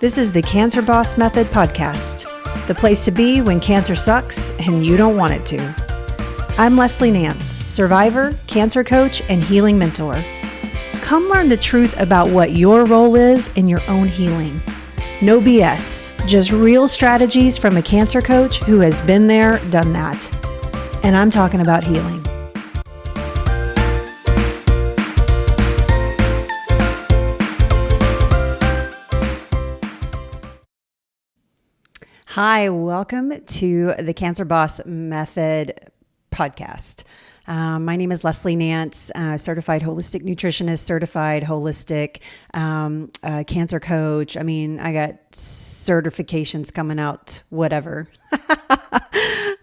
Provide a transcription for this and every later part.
This is the Cancer Boss Method podcast, the place to be when cancer sucks and you don't want it to. I'm Leslie Nance, survivor, cancer coach, and healing mentor. Come learn the truth about what your role is in your own healing. No BS, just real strategies from a cancer coach who has been there, done that. And I'm talking about healing. Hi, welcome to the Cancer Boss Method podcast. My name is Leslie Nance, certified holistic nutritionist, certified holistic cancer coach. I mean, I got certifications coming out, whatever.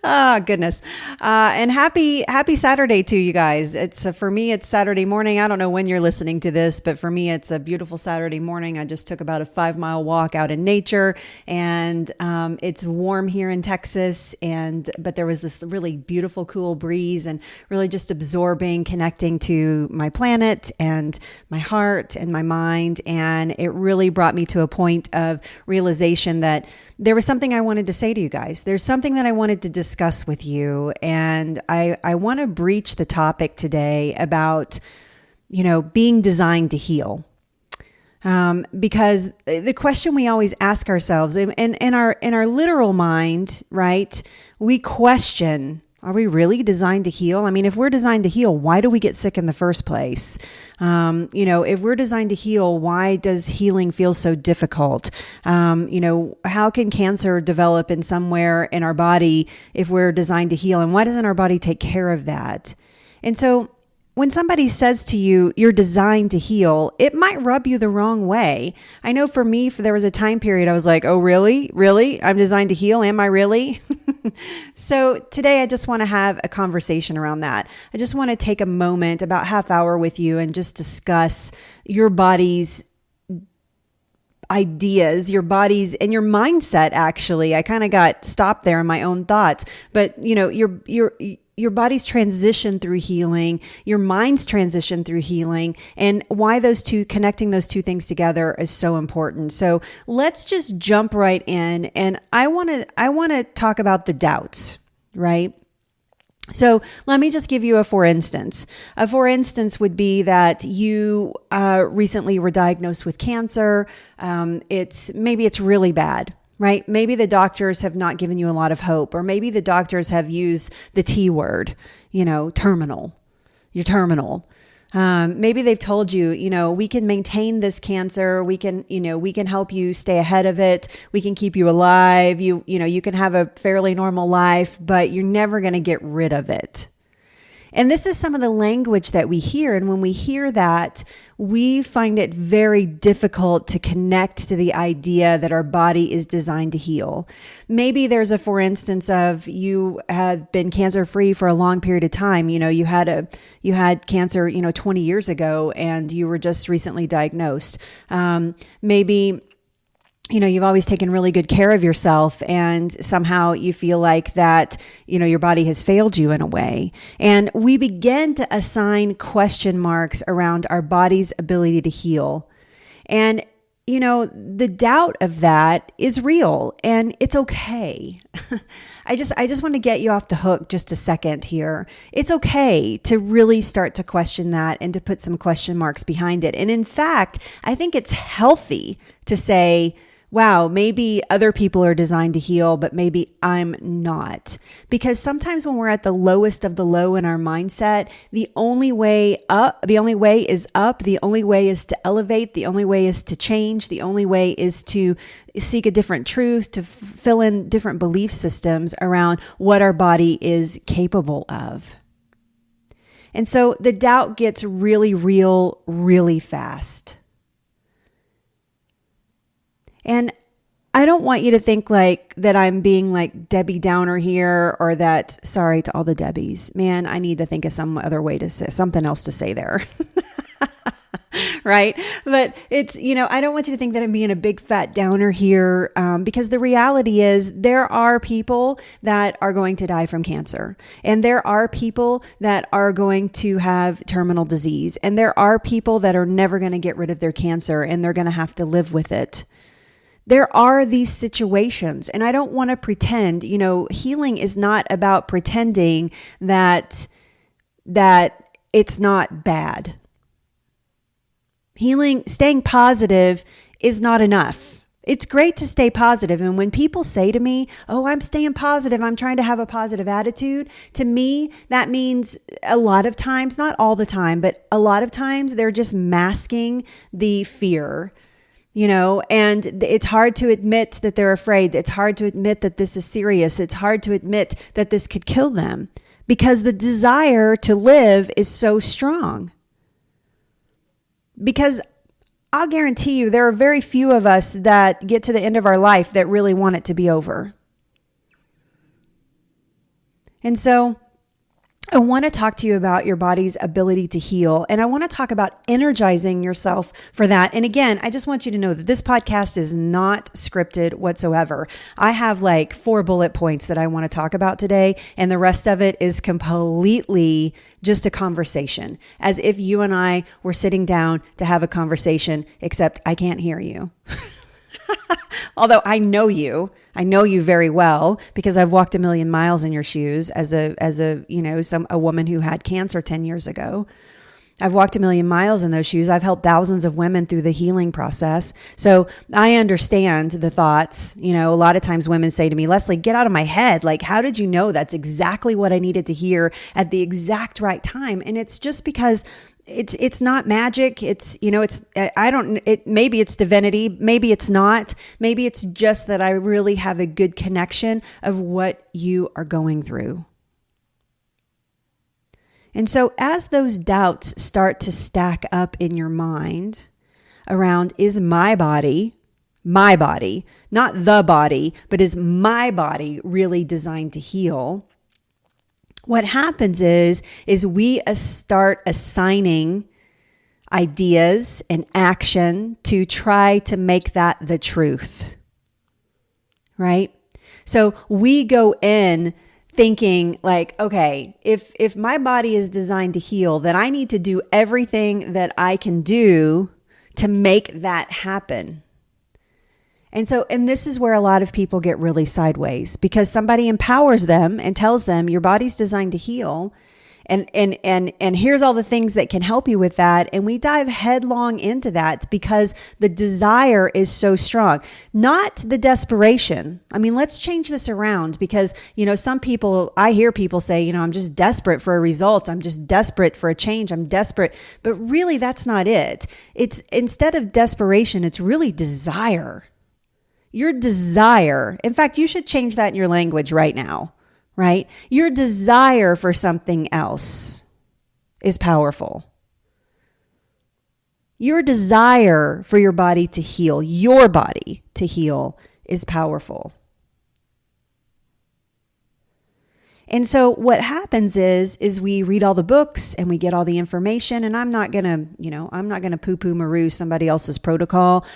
Oh, goodness. And happy Saturday to you guys. For me, it's Saturday morning. I don't know when you're listening to this, but for me, it's a beautiful Saturday morning. I just took about a 5-mile walk out in nature, and it's warm here in Texas. But there was this really beautiful, cool breeze, and really just absorbing, connecting to my planet and my heart and my mind. And it really brought me to a point of realization that there was something I wanted to say to you guys. There's something that I wanted to discuss with you. And I want to breach the topic today about, being designed to heal. Because the question we always ask ourselves in our literal mind, right? We question, are we really designed to heal? I mean, if we're designed to heal, why do we get sick in the first place? If we're designed to heal, why does healing feel so difficult? How can cancer develop in somewhere in our body if we're designed to heal? And why doesn't our body take care of that? And so when somebody says to you, you're designed to heal, it might rub you the wrong way. I know for me, there was a time period I was like, oh, really? Really? I'm designed to heal? Am I really? So today I just want to have a conversation around that. I just want to take a moment, about half hour with you, and just discuss your body's ideas, your body's and your mindset. Actually, I kind of got stopped there in my own thoughts, but your body's transition through healing, your mind's transition through healing, and why connecting those two things together is so important. So let's just jump right in. And I want to talk about the doubts, right? So let me just give you a for instance. A for instance would be that you recently were diagnosed with cancer. Maybe it's really bad. Right? Maybe the doctors have not given you a lot of hope, or maybe the doctors have used the T word, terminal. You're terminal. Maybe they've told you, we can maintain this cancer. We can help you stay ahead of it. We can keep you alive. You can have a fairly normal life, but you're never going to get rid of it. And this is some of the language that we hear. And when we hear that, we find it very difficult to connect to the idea that our body is designed to heal. Maybe there's a for instance of you have been cancer free for a long period of time. You had cancer, 20 years ago, and you were just recently diagnosed. Maybe you've always taken really good care of yourself, and somehow you feel like that, your body has failed you in a way. And we begin to assign question marks around our body's ability to heal. And, the doubt of that is real, and it's okay. I just want to get you off the hook just a second here. It's okay to really start to question that and to put some question marks behind it. And in fact, I think it's healthy to say, wow, maybe other people are designed to heal, but maybe I'm not. Because sometimes when we're at the lowest of the low in our mindset, the only way is up, the only way is to elevate, the only way is to change, the only way is to seek a different truth, to fill in different belief systems around what our body is capable of. And so the doubt gets really real, really fast. And I don't want you to think like that I'm being like Debbie Downer here, or that, sorry to all the Debbies, man, I need to think of some other way to say, something else to say there. Right? But it's, I don't want you to think that I'm being a big fat downer here, because the reality is there are people that are going to die from cancer, and there are people that are going to have terminal disease, and there are people that are never going to get rid of their cancer, and they're going to have to live with it. There are these situations, and I don't want to pretend, healing is not about pretending that it's not bad. Healing, staying positive is not enough. It's great to stay positive. And when people say to me, oh, I'm staying positive, I'm trying to have a positive attitude, to me, that means a lot of times, not all the time, but a lot of times they're just masking the fear, and it's hard to admit that they're afraid. It's hard to admit that this is serious. It's hard to admit that this could kill them because the desire to live is so strong. Because I'll guarantee you there are very few of us that get to the end of our life that really want it to be over. And so I want to talk to you about your body's ability to heal. And I want to talk about energizing yourself for that. And again, I just want you to know that this podcast is not scripted whatsoever. I have like 4 bullet points that I want to talk about today. And the rest of it is completely just a conversation, as if you and I were sitting down to have a conversation, except I can't hear you. Although I know you very well because I've walked a million miles in your shoes as a woman who had cancer 10 years ago. I've walked a million miles in those shoes. I've helped thousands of women through the healing process. So I understand the thoughts. A lot of times women say to me, Leslie, get out of my head. Like, how did you know that's exactly what I needed to hear at the exact right time? And it's just because it's not magic. Maybe it's divinity. Maybe it's not. Maybe it's just that I really have a good connection of what you are going through. And so as those doubts start to stack up in your mind around, is my body, not the body, but is my body really designed to heal? What happens is we start assigning ideas and action to try to make that the truth, right? So we go in thinking like, okay, if my body is designed to heal, then I need to do everything that I can do to make that happen. And this is where a lot of people get really sideways because somebody empowers them and tells them your body's designed to heal. And here's all the things that can help you with that. And we dive headlong into that because the desire is so strong, not the desperation. I mean, let's change this around because, some people, I hear people say, I'm just desperate for a result. I'm just desperate for a change. I'm desperate. But really, that's not it. It's instead of desperation, it's really desire. Your desire. In fact, you should change that in your language right now. Right? Your desire for something else is powerful. Your desire for your body to heal is powerful. And so what happens is we read all the books and we get all the information, and I'm not going to poo-poo maroo somebody else's protocol.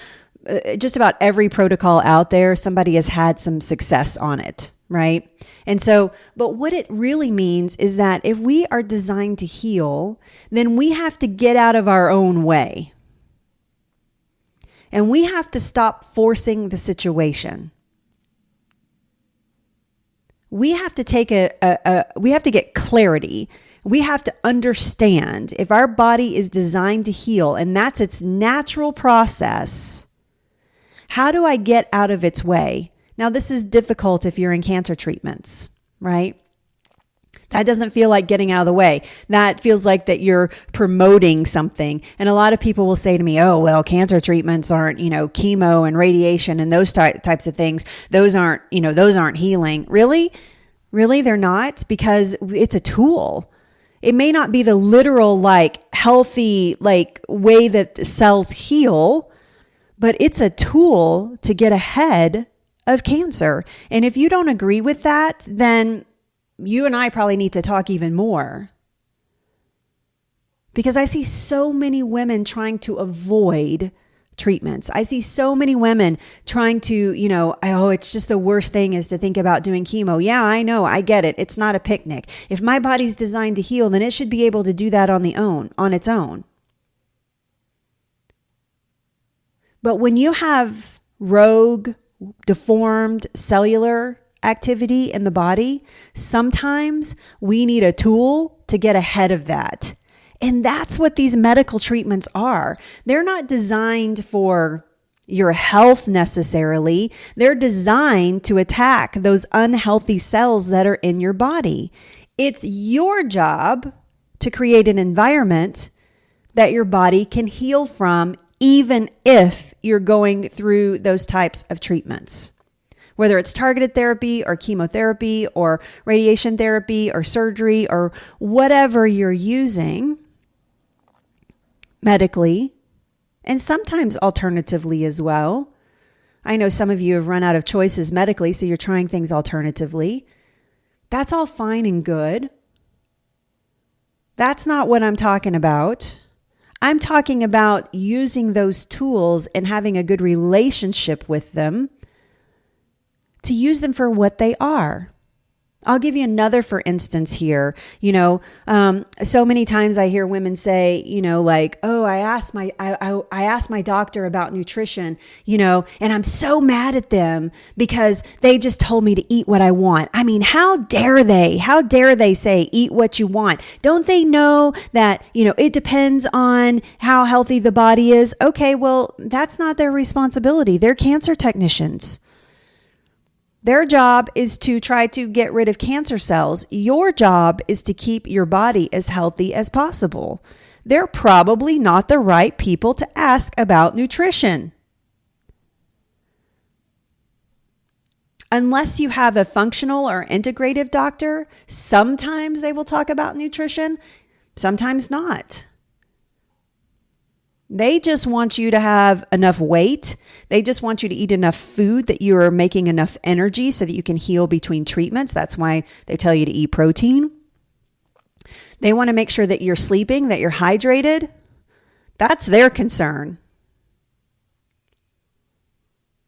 Just about every protocol out there, somebody has had some success on it, right? And so, but what it really means is that if we are designed to heal, then we have to get out of our own way. And we have to stop forcing the situation. We have to take we have to get clarity. We have to understand if our body is designed to heal and that's its natural process, how do I get out of its way? Now, this is difficult if you're in cancer treatments, right? That doesn't feel like getting out of the way. That feels like that you're promoting something. And a lot of people will say to me, oh, well, cancer treatments aren't, chemo and radiation and those types of things. Those aren't healing. Really? Really? They're not? Because it's a tool. It may not be the literal, healthy, way that cells heal, but it's a tool to get ahead of cancer. And if you don't agree with that, then you and I probably need to talk even more. Because I see so many women trying to avoid treatments. I see so many women trying to, it's just the worst thing is to think about doing chemo. Yeah, I know. I get it. It's not a picnic. If my body's designed to heal, then it should be able to do that on its own. But when you have rogue, deformed cellular activity in the body, sometimes we need a tool to get ahead of that. And that's what these medical treatments are. They're not designed for your health necessarily. They're designed to attack those unhealthy cells that are in your body. It's your job to create an environment that your body can heal from, even if you're going through those types of treatments. Whether it's targeted therapy or chemotherapy or radiation therapy or surgery or whatever you're using medically, and sometimes alternatively as well. I know some of you have run out of choices medically, so you're trying things alternatively. That's all fine and good. That's not what I'm talking about. I'm talking about using those tools and having a good relationship with them to use them for what they are. I'll give you another for instance here. So many times I hear women say, like, oh, I asked my doctor about nutrition, and I'm so mad at them because they just told me to eat what I want. I mean, how dare they? How dare they say eat what you want? Don't they know that, it depends on how healthy the body is? Okay, well, that's not their responsibility. They're cancer technicians. Their job is to try to get rid of cancer cells. Your job is to keep your body as healthy as possible. They're probably not the right people to ask about nutrition. Unless you have a functional or integrative doctor, sometimes they will talk about nutrition, sometimes not. They just want you to have enough weight. They just want you to eat enough food that you are making enough energy so that you can heal between treatments. That's why they tell you to eat protein. They want to make sure that you're sleeping, that you're hydrated. That's their concern.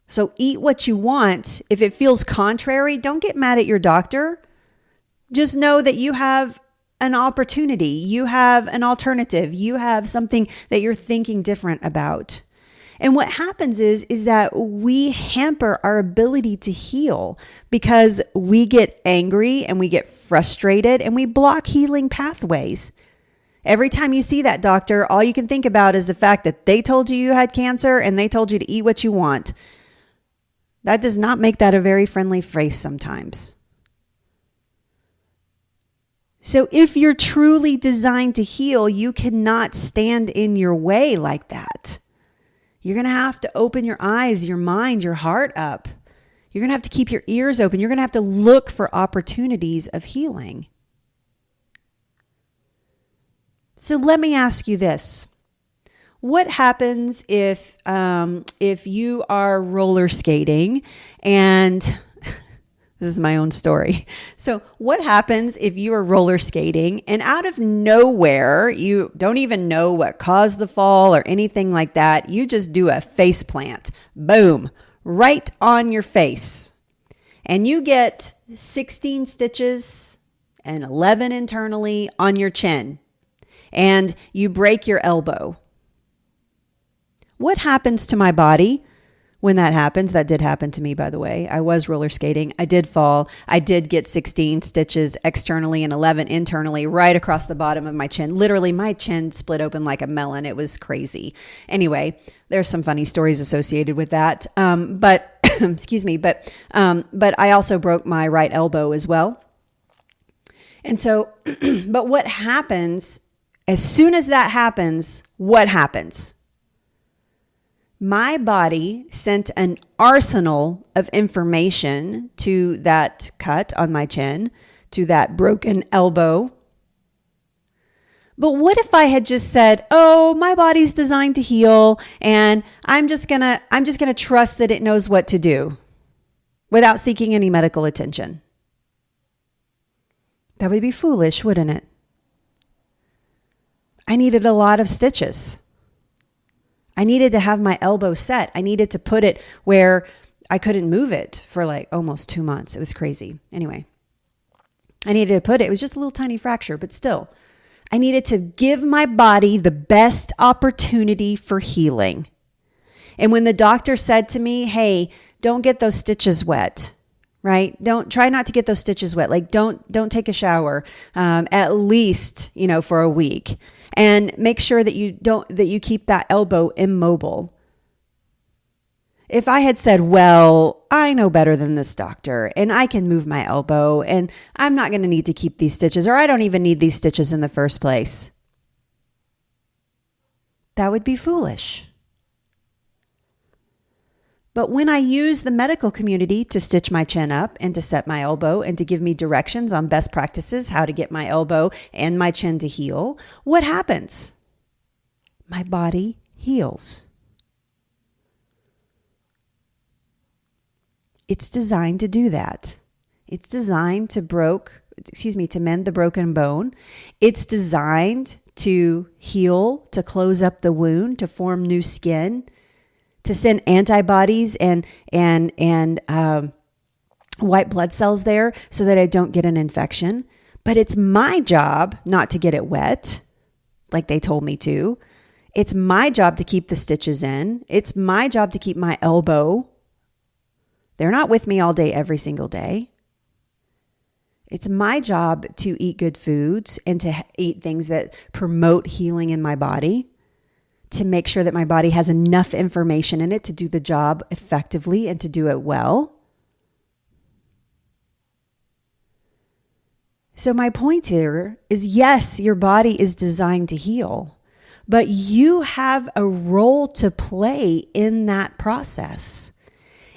So eat what you want. If it feels contrary, don't get mad at your doctor. Just know that you have an opportunity. You have an alternative. You have something that you're thinking different about. And what happens is that we hamper our ability to heal because we get angry and we get frustrated and we block healing pathways. Every time you see that doctor, all you can think about is the fact that they told you had cancer and they told you to eat what you want. That does not make that a very friendly face sometimes. So if you're truly designed to heal, you cannot stand in your way like that. You're going to have to open your eyes, your mind, your heart up. You're going to have to keep your ears open. You're going to have to look for opportunities of healing. So let me ask you this. What happens if you are roller skating and this is my own story. So what happens if you are roller skating and out of nowhere, you don't even know what caused the fall or anything like that. You just do a face plant. Boom, right on your face. And you get 16 stitches and 11 internally on your chin. And you break your elbow. What happens to my body? When that happens, that did happen to me, by the way. I was roller skating. I did fall. I did get 16 stitches externally and 11 internally right across the bottom of my chin. Literally, my chin split open like a melon. It was crazy. Anyway, there's some funny stories associated with that. But excuse me. But I also broke my right elbow as well. And so, but what happens as soon as that happens? What happens? My body sent an arsenal of information to that cut on my chin, to that broken elbow. But what if I had just said, "Oh, my body's designed to heal, and I'm just going to trust that it knows what to do," without seeking any medical attention? That would be foolish, wouldn't it? I needed a lot of stitches. I needed to have my elbow set. I needed to put it where I couldn't move it for like almost 2 months. It was crazy. Anyway, I needed to put it. It was just a little tiny fracture, but still, I needed to give my body the best opportunity for healing. And when the doctor said to me, hey, don't get those stitches wet, right? Don't try not to get those stitches wet. Like don't take a shower, at least, for a week, and make sure that you keep that elbow immobile. If I had said, well, I know better than this doctor and I can move my elbow and I'm not going to need to keep these stitches, or I don't even need these stitches in the first place, that would be foolish. But when I use the medical community to stitch my chin up and to set my elbow and to give me directions on best practices, how to get my elbow and my chin to heal, what happens? My body heals. It's designed to do that. It's designed to mend the broken bone. It's designed to heal, to close up the wound, to form new skin, to send antibodies and white blood cells there so that I don't get an infection. But it's my job not to get it wet, like they told me to. It's my job to keep the stitches in. It's my job to keep my elbow. They're not with me all day, every single day. It's my job to eat good foods and to eat things that promote healing in my body, to make sure that my body has enough information in it to do the job effectively and to do it well. So my point here is, yes, your body is designed to heal, but you have a role to play in that process.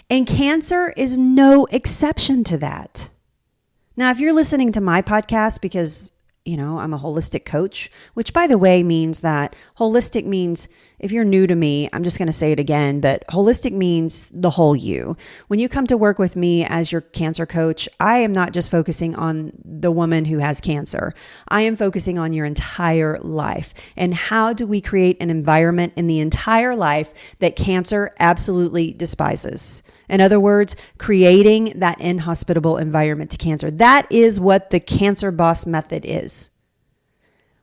And cancer is no exception to that. Now, if you're listening to my podcast because, I'm a holistic coach, which by the way means that holistic means, if you're new to me, I'm just going to say it again, but holistic means the whole you. When you come to work with me as your cancer coach, I am not just focusing on the woman who has cancer. I am focusing on your entire life. And how do we create an environment in the entire life that cancer absolutely despises? In other words, creating that inhospitable environment to cancer. That is what the Cancer Boss method is.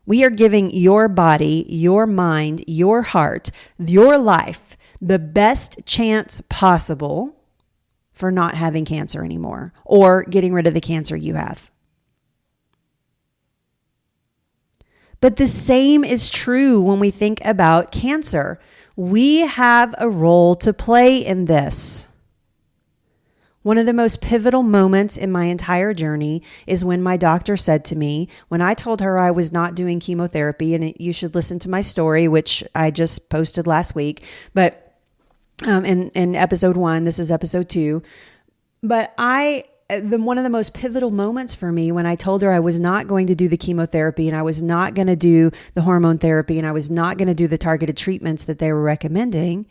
We are giving your body, your mind, your heart, your life the best chance possible for not having cancer anymore or getting rid of the cancer you have. But the same is true when we think about cancer. We have a role to play in this. One of the most pivotal moments in my entire journey is when my doctor said to me, when I told her I was not doing chemotherapy, and you should listen to my story, which I just posted last week, but in episode 1, this is episode 2, but one of the most pivotal moments for me when I told her I was not going to do the chemotherapy and I was not going to do the hormone therapy and I was not going to do the targeted treatments that they were recommending,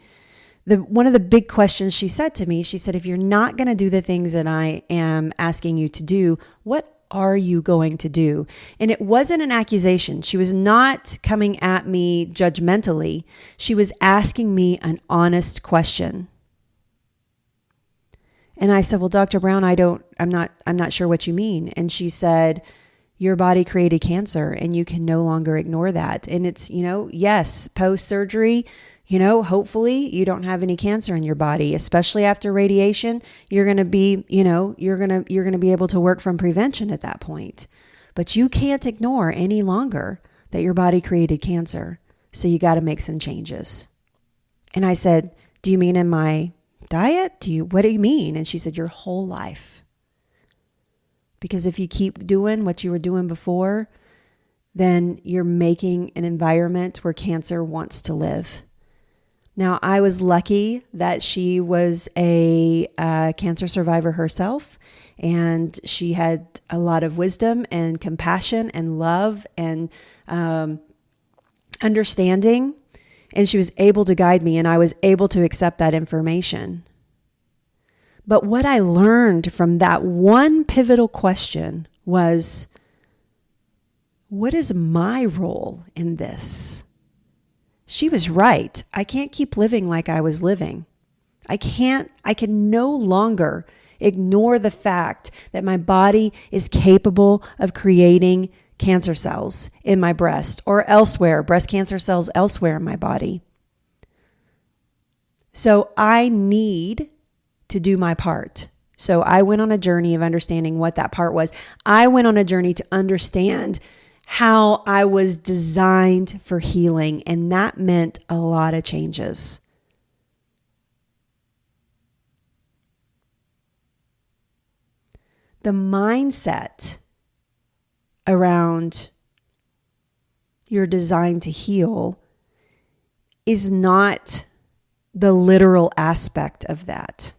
one of the big questions she said to me, she said, if you're not going to do the things that I am asking you to do, what are you going to do? And it wasn't an accusation. She was not coming at me judgmentally. She was asking me an honest question. And I said, well, Dr. Brown, I'm not sure what you mean. And she said, your body created cancer and you can no longer ignore that. And it's, yes, post-surgery, hopefully you don't have any cancer in your body, especially after radiation. You're going to be, you're going to be able to work from prevention at that point. But you can't ignore any longer that your body created cancer. So you got to make some changes. And I said, do you mean in my diet? What do you mean? And she said, your whole life. Because if you keep doing what you were doing before, then you're making an environment where cancer wants to live. Now, I was lucky that she was a cancer survivor herself, and she had a lot of wisdom and compassion and love and understanding, and she was able to guide me, and I was able to accept that information. But what I learned from that one pivotal question was, what is my role in this? She was right. I can't keep living like I was living. I can no longer ignore the fact that my body is capable of creating cancer cells in my breast or elsewhere, breast cancer cells elsewhere in my body. So I need to do my part. So I went on a journey of understanding what that part was. I went on a journey to understand how I was designed for healing, and that meant a lot of changes. The mindset around you're designed to heal is not the literal aspect of that.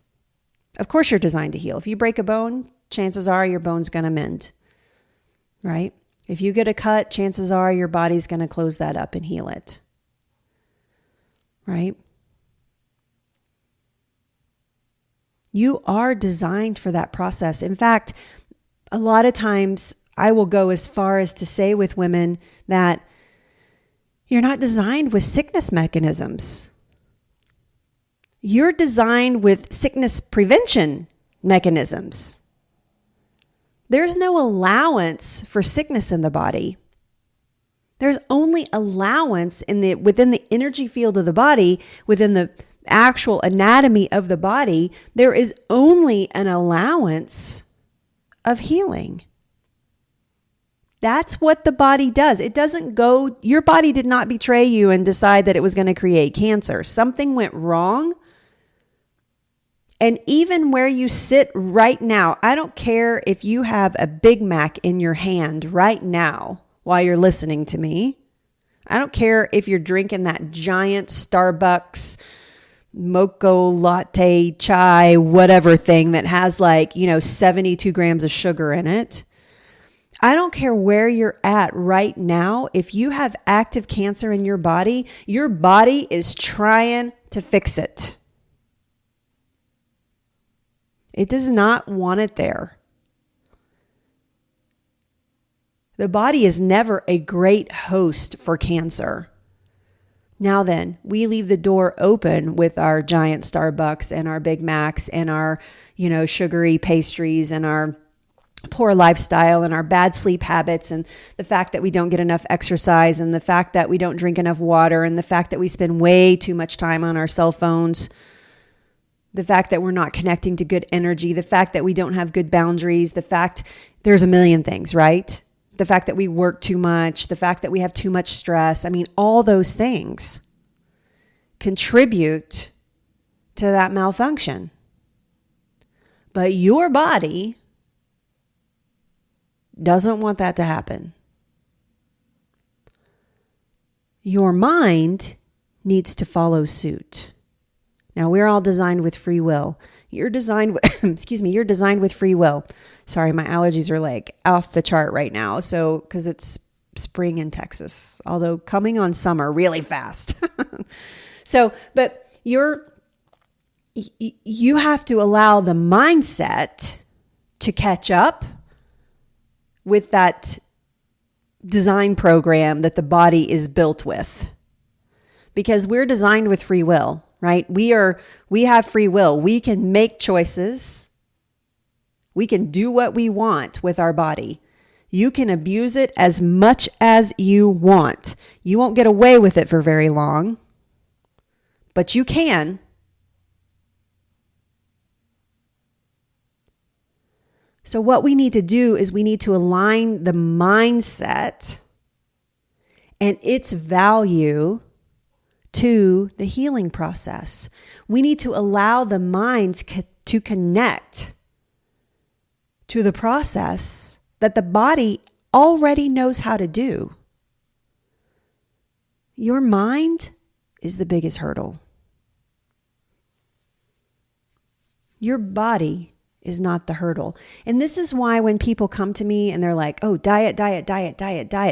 Of course, you're designed to heal. If you break a bone, chances are your bone's going to mend, right? If you get a cut, chances are your body's going to close that up and heal it, right? You are designed for that process. In fact, a lot of times I will go as far as to say with women that you're not designed with sickness mechanisms. You're designed with sickness prevention mechanisms. There's no allowance for sickness in the body. There's only allowance within the energy field of the body, within the actual anatomy of the body. There is only an allowance of healing. That's what the body does. It doesn't go, your body did not betray you and decide that it was going to create cancer. Something went wrong. And even where you sit right now, I don't care if you have a Big Mac in your hand right now while you're listening to me. I don't care if you're drinking that giant Starbucks mocha latte chai, whatever thing that has 72 grams of sugar in it. I don't care where you're at right now. If you have active cancer in your body is trying to fix it. It does not want it there. The body is never a great host for cancer. Now then, we leave the door open with our giant Starbucks and our Big Macs and our, sugary pastries and our poor lifestyle and our bad sleep habits and the fact that we don't get enough exercise and the fact that we don't drink enough water and the fact that we spend way too much time on our cell phones. The fact that we're not connecting to good energy, the fact that we don't have good boundaries, the fact there's a million things, right? The fact that we work too much, the fact that we have too much stress. I mean, all those things contribute to that malfunction. But your body doesn't want that to happen. Your mind needs to follow suit. Now, we're all designed with free will. You're designed with, you're designed with free will. Sorry, my allergies are off the chart right now. So, because it's spring in Texas, although coming on summer really fast. But you have to allow the mindset to catch up with that design program that the body is built with. Because we're designed with free will. Right? We have free will. We can make choices. We can do what we want with our body. You can abuse it as much as you want. You won't get away with it for very long, but you can. So what we need to do is we need to align the mindset and its value to the healing process. We need to allow the mind to connect to the process that the body already knows how to do. Your mind is the biggest hurdle. Your body is not the hurdle. And this is why when people come to me and they're like, oh, diet,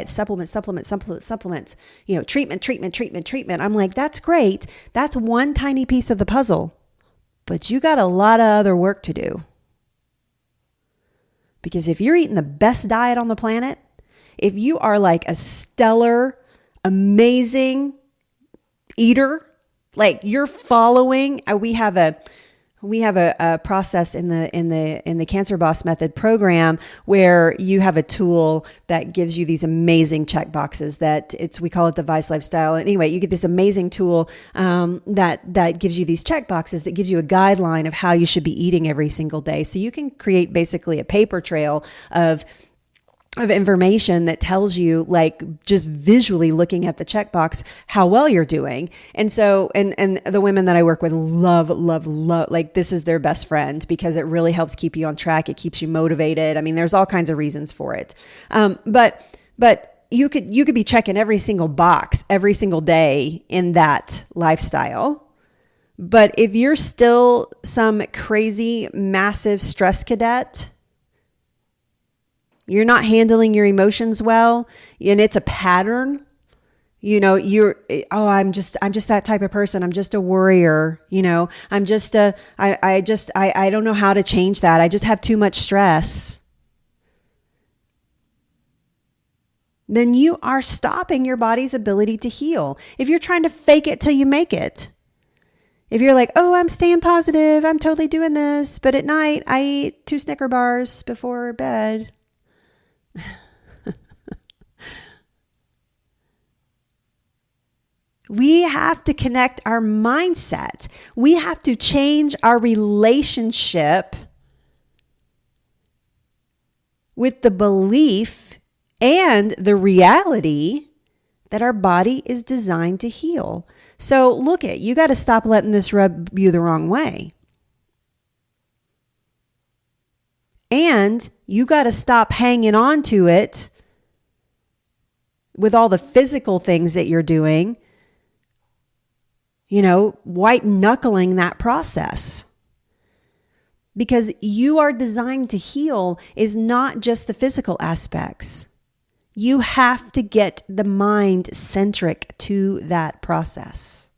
supplements, treatment. I'm like, that's great. That's one tiny piece of the puzzle. But you got a lot of other work to do. Because if you're eating the best diet on the planet, if you are like a stellar, amazing eater, like you're following, we have We have a process in the Cancer Boss Method program where you have a tool that gives you these amazing check boxes we call it the Vice Lifestyle. Anyway, you get this amazing tool that gives you these check boxes that gives you a guideline of how you should be eating every single day. So you can create basically a paper trail of information that tells you, like, just visually looking at the checkbox, how well you're doing. And so, and the women that I work with love, like, this is their best friend because it really helps keep you on track. It keeps you motivated. I mean, there's all kinds of reasons for it. But you could be checking every single box every single day in that lifestyle. But if you're still some crazy, massive stress cadet, you're not handling your emotions well, and it's a pattern, I'm just that type of person. I'm just a worrier. I don't know how to change that. I just have too much stress. Then you are stopping your body's ability to heal. If you're trying to fake it till you make it. If you're like, oh, I'm staying positive, I'm totally doing this, but at night I eat 2 Snicker bars before bed. We have to connect our mindset. We have to change our relationship with the belief and the reality that our body is designed to heal. So you got to stop letting this rub you the wrong way. And you got to stop hanging on to it with all the physical things that you're doing, white knuckling that process. Because you are designed to heal is not just the physical aspects. You have to get the mind centric to that process.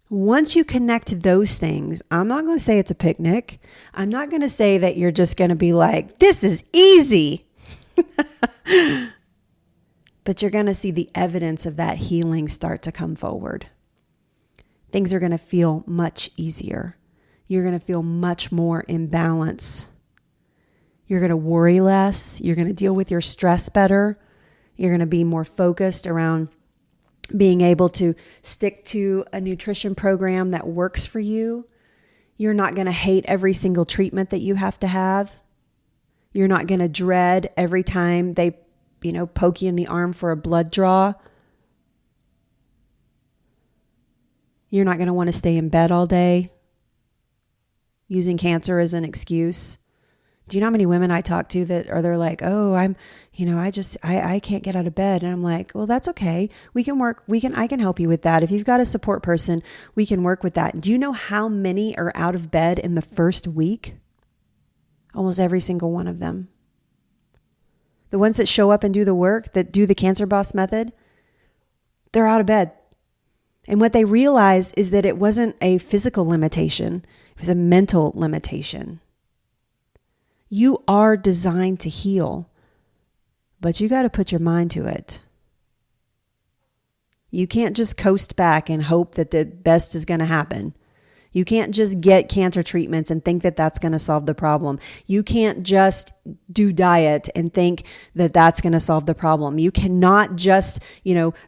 Once you connect those things, I'm not going to say it's a picnic. I'm not going to say that you're just going to be like, this is easy. But you're going to see the evidence of that healing start to come forward. Things are going to feel much easier. You're going to feel much more in balance. You're going to worry less. You're going to deal with your stress better. You're going to be more focused around being able to stick to a nutrition program that works for you. You're not going to hate every single treatment that you have to have. You're not going to dread every time they, poke you in the arm for a blood draw. You're not going to want to stay in bed all day using cancer as an excuse. Do you know how many women I talk to they're like, oh, I can't get out of bed. And I'm like, well, that's okay. I can help you with that. If you've got a support person, we can work with that. Do you know how many are out of bed in the first week? Almost every single one of them. The ones that show up and do the work, that do the Cancer Boss Method, they're out of bed. And what they realize is that it wasn't a physical limitation. It was a mental limitation. You are designed to heal, but you got to put your mind to it. You can't just coast back and hope that the best is going to happen. You can't just get cancer treatments and think that that's going to solve the problem. You can't just do diet and think that that's going to solve the problem. You cannot just,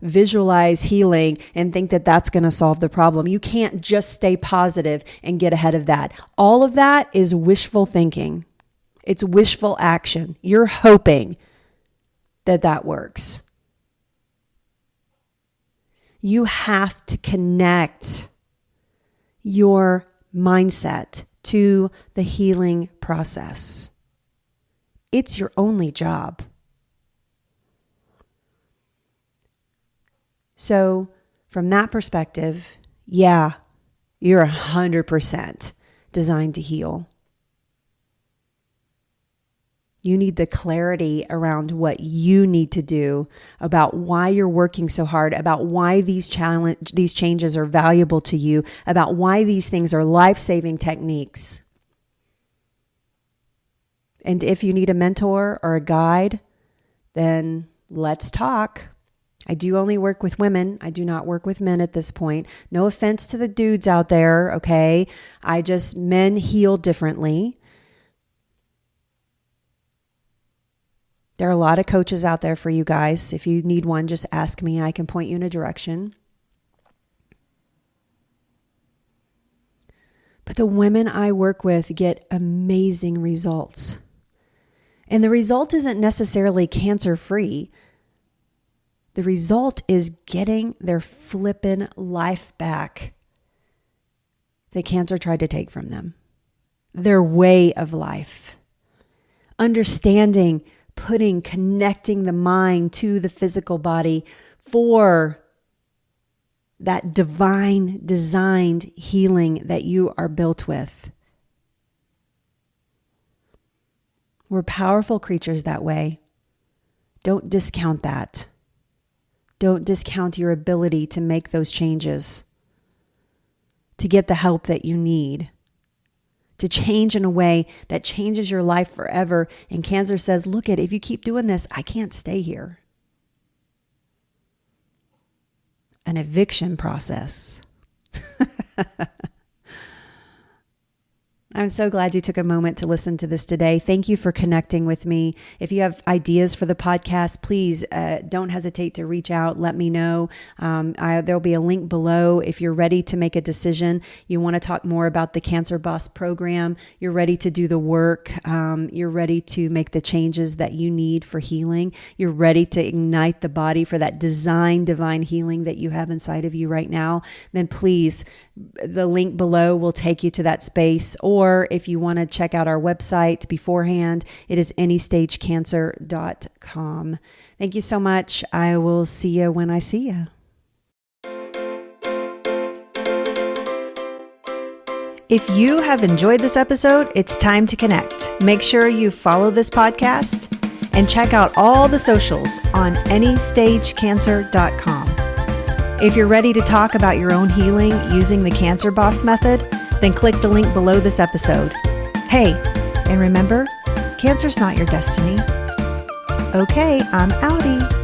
visualize healing and think that that's going to solve the problem. You can't just stay positive and get ahead of that. All of that is wishful thinking. It's wishful action. You're hoping that works. You have to connect your mindset to the healing process. It's your only job. So from that perspective, yeah, you're 100% designed to heal. You need the clarity around what you need to do, about why you're working so hard, about why these changes are valuable to you, about why these things are life-saving techniques. And if you need a mentor or a guide, then let's talk. I do only work with women. I do not work with men at this point. No offense to the dudes out there, okay? Men heal differently. There are a lot of coaches out there for you guys. If you need one, just ask me. I can point you in a direction. But the women I work with get amazing results. And the result isn't necessarily cancer-free. The result is getting their flippin' life back that cancer tried to take from them. Their way of life. Understanding, connecting the mind to the physical body for that divine designed healing that you are built with. We're powerful creatures that way. Don't discount that. Don't discount your ability to make those changes, to get the help that you need, to change in a way that changes your life forever. And cancer says, look if you keep doing this, I can't stay here. An eviction process. I'm so glad you took a moment to listen to this today. Thank you for connecting with me. If you have ideas for the podcast, please don't hesitate to reach out. Let me know. There'll be a link below. If you're ready to make a decision, you want to talk more about the Cancer Boss program, you're ready to do the work, you're ready to make the changes that you need for healing, you're ready to ignite the body for that divine healing that you have inside of you right now, then please, the link below will take you to that space. Or if you want to check out our website beforehand, it is anystagecancer.com. Thank you so much. I will see you when I see you. If you have enjoyed this episode, it's time to connect. Make sure you follow this podcast and check out all the socials on anystagecancer.com. If you're ready to talk about your own healing using the Cancer Boss method, then click the link below this episode. Hey, and remember, cancer's not your destiny. Okay, I'm outie.